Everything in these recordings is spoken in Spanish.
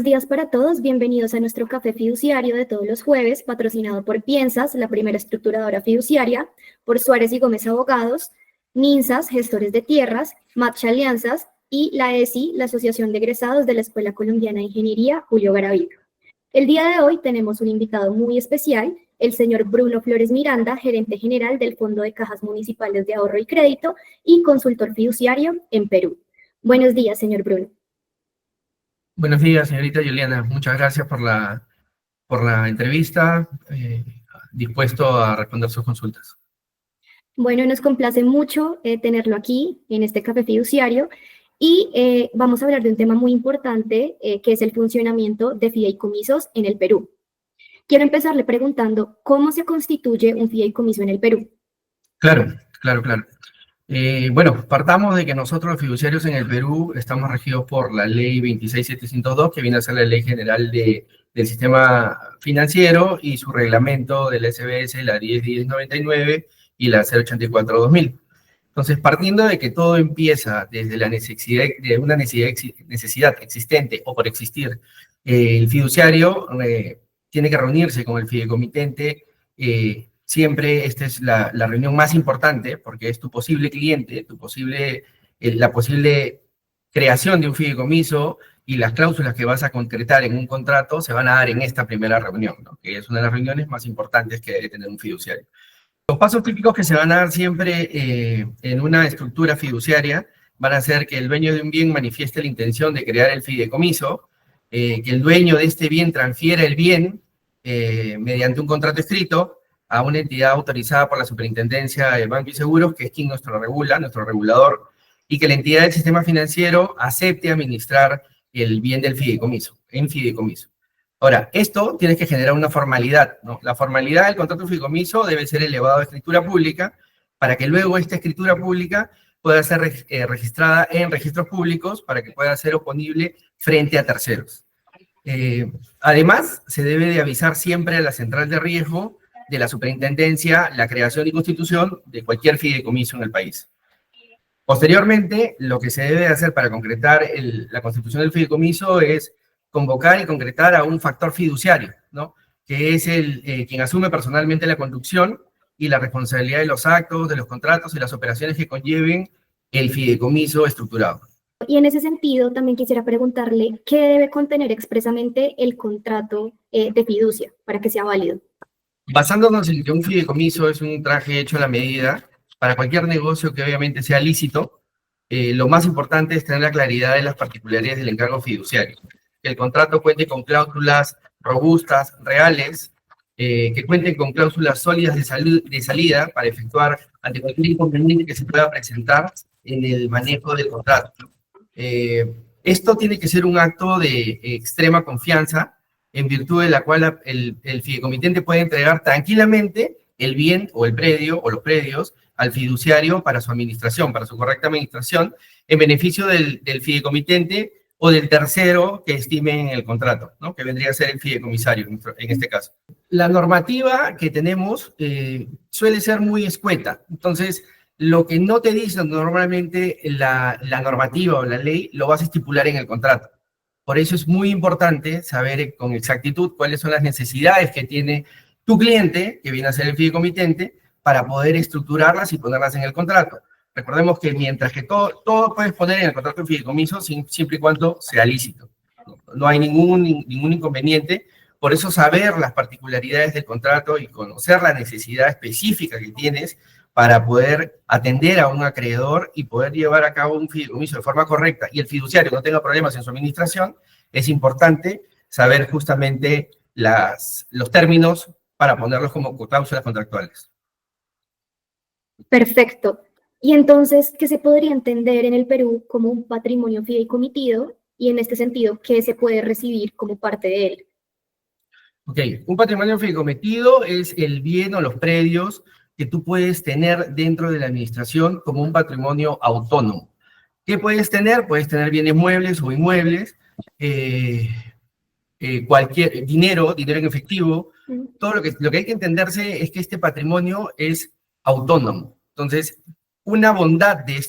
días para todos, bienvenidos a nuestro café fiduciario de todos los jueves, patrocinado por Piensas, la primera estructuradora fiduciaria, por Suárez y Gómez Abogados, NINSAS, gestores de tierras, Matcha Alianzas y la ESI, la Asociación de Egresados de la Escuela Colombiana de Ingeniería Julio Garavito. El día de hoy tenemos un invitado muy especial, el señor Bruno Flores Miranda, gerente general del Fondo de Cajas Municipales de Ahorro y Crédito y consultor fiduciario en Perú. Buenos días, señor Bruno. Buenos días, señorita Juliana. Muchas gracias por la entrevista. Dispuesto a responder sus consultas. Bueno, nos complace mucho tenerlo aquí en este café fiduciario y vamos a hablar de un tema muy importante que es el funcionamiento de fideicomisos en el Perú. Quiero empezarle preguntando cómo se constituye un fideicomiso en el Perú. Claro. Bueno, partamos de que nosotros los fiduciarios en el Perú estamos regidos por la ley 26702, que viene a ser la ley general del sistema financiero, y su reglamento del SBS, la 10.1099 y la 084-2000. Entonces, partiendo de que todo empieza desde la necesidad, de una necesidad existente o por existir, el fiduciario tiene que reunirse con el fideicomitente. Siempre esta es la reunión más importante porque es tu posible cliente, la posible creación de un fideicomiso, y las cláusulas que vas a concretar en un contrato se van a dar en esta primera reunión, ¿no? Que es una de las reuniones más importantes que debe tener un fiduciario. Los pasos típicos que se van a dar siempre en una estructura fiduciaria van a ser que el dueño de un bien manifieste la intención de crear el fideicomiso, que el dueño de este bien transfiera el bien mediante un contrato escrito a una entidad autorizada por la Superintendencia de Banco y Seguros, que es quien nuestro regulador, y que la entidad del sistema financiero acepte administrar el bien del fideicomiso, en fideicomiso. Ahora, esto tiene que generar una formalidad, ¿no? La formalidad del contrato de fideicomiso debe ser elevado a escritura pública para que luego esta escritura pública pueda ser registrada en registros públicos para que pueda ser oponible frente a terceros. Además, se debe de avisar siempre a la central de riesgo de la superintendencia la creación y constitución de cualquier fideicomiso en el país. Posteriormente, lo que se debe hacer para concretar la constitución del fideicomiso es convocar y concretar a un factor fiduciario, ¿no? Que es quien asume personalmente la conducción y la responsabilidad de los actos, de los contratos y las operaciones que conlleven el fideicomiso estructurado. Y en ese sentido, también quisiera preguntarle qué debe contener expresamente el contrato de fiducia para que sea válido. Basándonos en que un fideicomiso es un traje hecho a la medida para cualquier negocio que obviamente sea lícito, lo más importante es tener la claridad de las particularidades del encargo fiduciario. Que el contrato cuente con cláusulas robustas, reales, que cuenten con cláusulas sólidas de salida para efectuar ante cualquier inconveniente que se pueda presentar en el manejo del contrato. Esto tiene que ser un acto de extrema confianza, en virtud de la cual el fideicomitente puede entregar tranquilamente el bien o el predio o los predios al fiduciario para su administración, para su correcta administración, en beneficio del fideicomitente o del tercero que estime en el contrato, ¿no? Que vendría a ser el fideicomisario en este caso. La normativa que tenemos suele ser muy escueta. Entonces, lo que no te dice normalmente la normativa o la ley, lo vas a estipular en el contrato. Por eso es muy importante saber con exactitud cuáles son las necesidades que tiene tu cliente, que viene a ser el fideicomitente, para poder estructurarlas y ponerlas en el contrato. Recordemos que mientras que todo puedes poner en el contrato de fideicomiso siempre y cuando sea lícito. No hay ningún inconveniente. Por eso saber las particularidades del contrato y conocer la necesidad específica que tienes para poder atender a un acreedor y poder llevar a cabo un fideicomiso de forma correcta y el fiduciario no tenga problemas en su administración, es importante saber justamente los términos para ponerlos como cláusulas contractuales. Perfecto. Y entonces, ¿qué se podría entender en el Perú como un patrimonio fideicomitido? Y en este sentido, ¿qué se puede recibir como parte de él? Ok, un patrimonio fideicomitido es el bien o los predios que tú puedes tener dentro de la administración como un patrimonio autónomo. ¿Qué puedes tener? Puedes tener bienes muebles o inmuebles, cualquier dinero en efectivo. Todo lo que hay que entenderse es que este patrimonio es autónomo. Entonces, una bondad de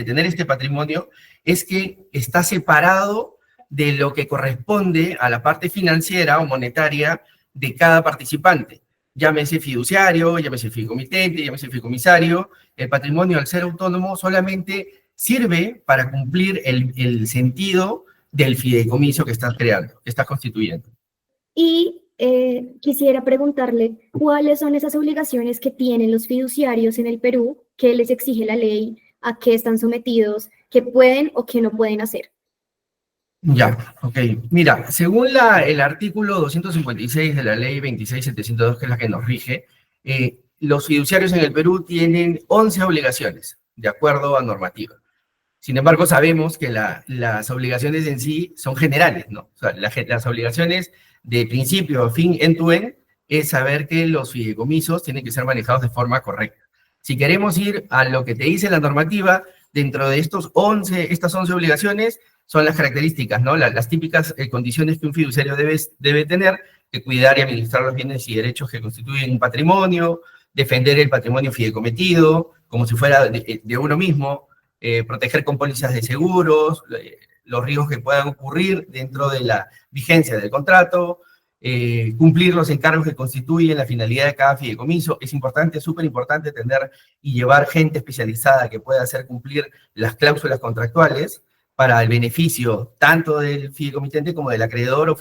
tener este patrimonio es que está separado de lo que corresponde a la parte financiera o monetaria de cada participante. Llámese fiduciario, llámese fideicomitente, llámese fideicomisario. El patrimonio, al ser autónomo, solamente sirve para cumplir el sentido del fideicomiso que estás creando, que estás constituyendo. Y quisiera preguntarle cuáles son esas obligaciones que tienen los fiduciarios en el Perú, qué les exige la ley, a qué están sometidos, qué pueden o qué no pueden hacer. Ya, ok. Mira, según el artículo 256 de la ley 26702, que es la que nos rige, los fiduciarios en el Perú tienen 11 obligaciones, de acuerdo a normativa. Sin embargo, sabemos que las obligaciones en sí son generales, ¿no? O sea, las obligaciones de principio a fin, end-to-end, es saber que los fideicomisos tienen que ser manejados de forma correcta. Si queremos ir a lo que te dice la normativa, dentro de estas 11 obligaciones, son las características, ¿no? Las típicas condiciones que un fiduciario debe tener, que cuidar y administrar los bienes y derechos que constituyen un patrimonio, defender el patrimonio fideicometido, como si fuera de uno mismo, proteger con pólizas de seguros, los riesgos que puedan ocurrir dentro de la vigencia del contrato, cumplir los encargos que constituyen la finalidad de cada fideicomiso. Es importante, súper importante tener y llevar gente especializada que pueda hacer cumplir las cláusulas contractuales para el beneficio tanto del fideicomitente como del acreedor o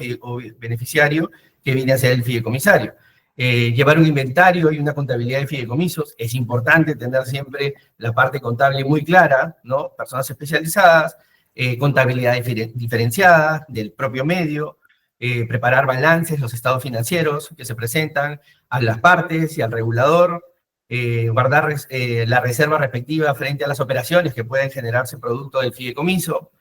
beneficiario que viene a ser el fideicomisario. Llevar un inventario y una contabilidad de fideicomisos. Es importante tener siempre la parte contable muy clara, ¿no? Personas especializadas, contabilidad diferenciada del propio medio, preparar balances, los estados financieros que se presentan a las partes y al regulador, guardar la reserva respectiva frente a las operaciones que pueden generarse producto del fideicomiso,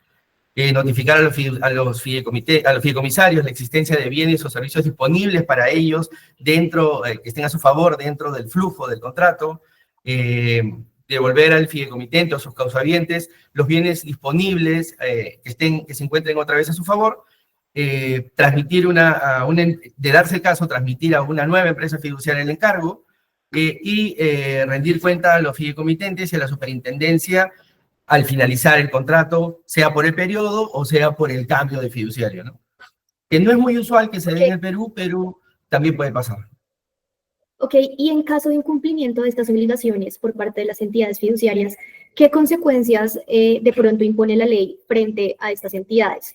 notificar a los fideicomisarios la existencia de bienes o servicios disponibles para ellos dentro, que estén a su favor dentro del flujo del contrato, devolver al fideicomitente o sus causavientes los bienes disponibles que se encuentren otra vez a su favor, transmitir de darse el caso, transmitir a una nueva empresa fiduciaria el encargo y rendir cuenta a los fideicomitentes y a la superintendencia al finalizar el contrato, sea por el periodo o sea por el cambio de fiduciario, ¿no? Que no es muy usual que se dé en el Perú, pero también puede pasar. Ok, y en caso de incumplimiento de estas obligaciones por parte de las entidades fiduciarias, ¿qué consecuencias de pronto impone la ley frente a estas entidades?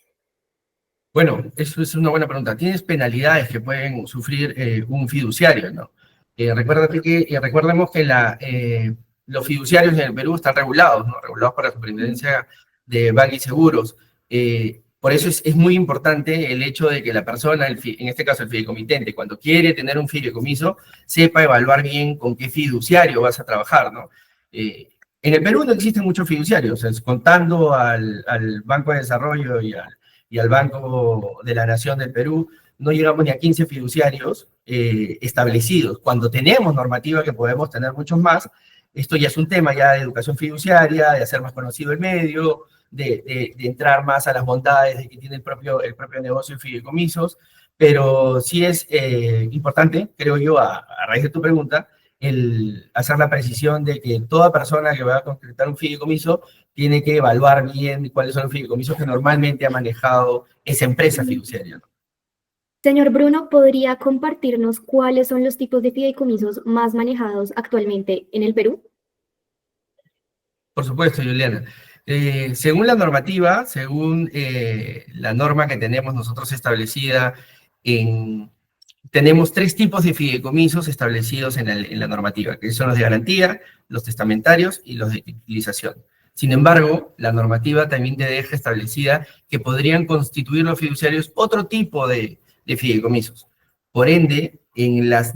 Bueno, eso es una buena pregunta. Tienes penalidades que pueden sufrir un fiduciario, ¿no? Recordemos que los fiduciarios en el Perú están regulados, ¿no? Regulados por la Superintendencia de Banca y Seguros. Por eso es muy importante el hecho de que la persona, en este caso el fideicomitente, cuando quiere tener un fideicomiso, sepa evaluar bien con qué fiduciario vas a trabajar, ¿no? En el Perú no existen muchos fiduciarios, contando al Banco de Desarrollo y al Banco de la Nación del Perú, no llegamos ni a 15 fiduciarios establecidos. Cuando tenemos normativa que podemos tener muchos más, esto ya es un tema ya de educación fiduciaria, de hacer más conocido el medio, de entrar más a las bondades de que tiene el propio negocio de fideicomisos, pero sí es importante, creo yo, a raíz de tu pregunta, el hacer la precisión de que toda persona que va a concretar un fideicomiso tiene que evaluar bien cuáles son los fideicomisos que normalmente ha manejado esa empresa fiduciaria, ¿no? Señor Bruno, ¿podría compartirnos cuáles son los tipos de fideicomisos más manejados actualmente en el Perú? Por supuesto, Juliana. Según la normativa, según la norma que tenemos nosotros establecida, tenemos 3 tipos de fideicomisos establecidos en la normativa, que son los de garantía, los testamentarios y los de utilización. Sin embargo, la normativa también te deja establecida que podrían constituir los fiduciarios otro tipo de fideicomisos. Por ende, en las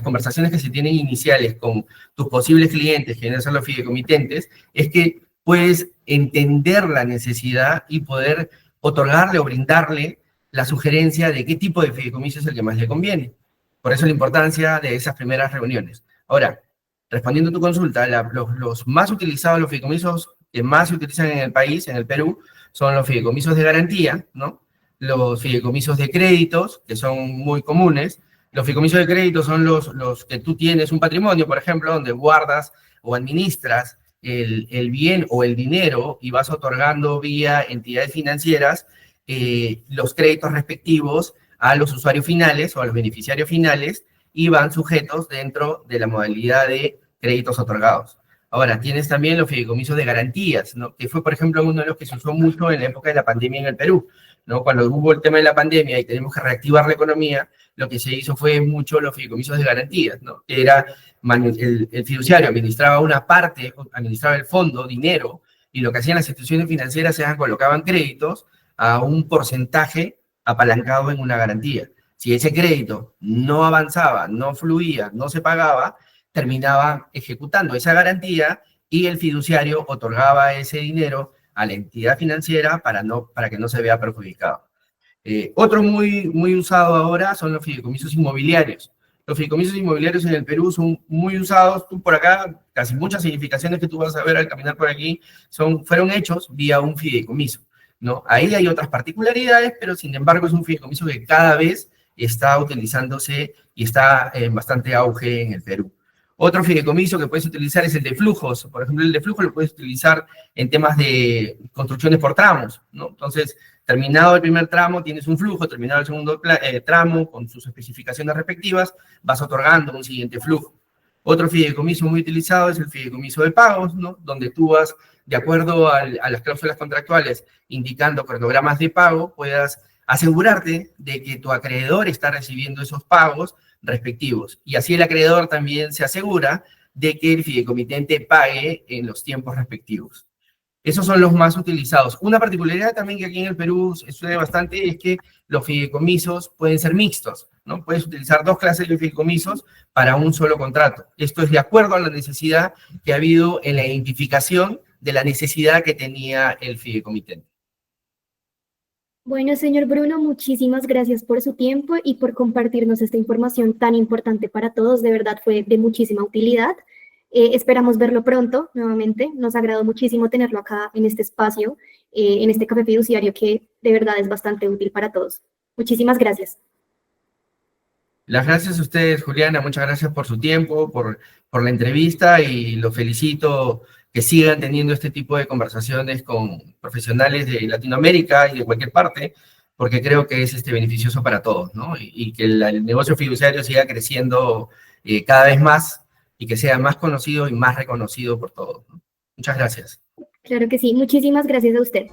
conversaciones que se tienen iniciales con tus posibles clientes, que vienen a ser los fideicomitentes, es que puedes entender la necesidad y poder otorgarle o brindarle la sugerencia de qué tipo de fideicomiso es el que más le conviene. Por eso la importancia de esas primeras reuniones. Ahora, respondiendo a tu consulta, los más utilizados, los fideicomisos que más se utilizan en el país, en el Perú, son los fideicomisos de garantía, ¿no? Los fideicomisos de créditos, que son muy comunes. Los fideicomisos de crédito son los que tú tienes un patrimonio, por ejemplo, donde guardas o administras el bien o el dinero y vas otorgando vía entidades financieras los créditos respectivos a los usuarios finales o a los beneficiarios finales y van sujetos dentro de la modalidad de créditos otorgados. Ahora, tienes también los fideicomisos de garantías, ¿no? Que fue, por ejemplo, uno de los que se usó mucho en la época de la pandemia en el Perú, ¿no? Cuando hubo el tema de la pandemia y tenemos que reactivar la economía, lo que se hizo fue mucho los fideicomisos de garantías, ¿no? Que era el fiduciario administraba una parte, administraba el fondo, dinero, y lo que hacían las instituciones financieras era colocaban créditos a un porcentaje apalancado en una garantía. Si ese crédito no avanzaba, no fluía, no se pagaba, terminaba ejecutando esa garantía y el fiduciario otorgaba ese dinero a la entidad financiera para que no se vea perjudicado. Otro muy usado ahora son los fideicomisos inmobiliarios. Los fideicomisos inmobiliarios en el Perú son muy usados. Tú por acá, casi muchas significaciones que tú vas a ver al caminar por aquí fueron hechos vía un fideicomiso, ¿no? Ahí hay otras particularidades, pero sin embargo es un fideicomiso que cada vez está utilizándose y está en bastante auge en el Perú. Otro fideicomiso que puedes utilizar es el de flujos. Por ejemplo, el de flujos lo puedes utilizar en temas de construcciones por tramos, ¿no? Entonces, terminado el primer tramo, tienes un flujo, terminado el segundo tramo, con sus especificaciones respectivas, vas otorgando un siguiente flujo. Otro fideicomiso muy utilizado es el fideicomiso de pagos, ¿no? Donde tú vas, de acuerdo a las cláusulas contractuales, indicando cronogramas de pago, puedas asegurarte de que tu acreedor está recibiendo esos pagos respectivos. Y así el acreedor también se asegura de que el fideicomitente pague en los tiempos respectivos. Esos son los más utilizados. Una particularidad también que aquí en el Perú sucede bastante es que los fideicomisos pueden ser mixtos, ¿no? Puedes utilizar dos clases de fideicomisos para un solo contrato. Esto es de acuerdo a la necesidad que ha habido en la identificación de la necesidad que tenía el fideicomitente. Bueno, señor Bruno, muchísimas gracias por su tiempo y por compartirnos esta información tan importante para todos. De verdad fue de muchísima utilidad. Esperamos verlo pronto nuevamente. Nos agradó muchísimo tenerlo acá en este espacio, en este café fiduciario que de verdad es bastante útil para todos. Muchísimas gracias. Las gracias a ustedes, Juliana. Muchas gracias por su tiempo, por la entrevista y los felicito que sigan teniendo este tipo de conversaciones con profesionales de Latinoamérica y de cualquier parte, porque creo que es beneficioso para todos, ¿no? Y que el negocio fiduciario siga creciendo cada vez más y que sea más conocido y más reconocido por todos, ¿no? Muchas gracias. Claro que sí. Muchísimas gracias a usted.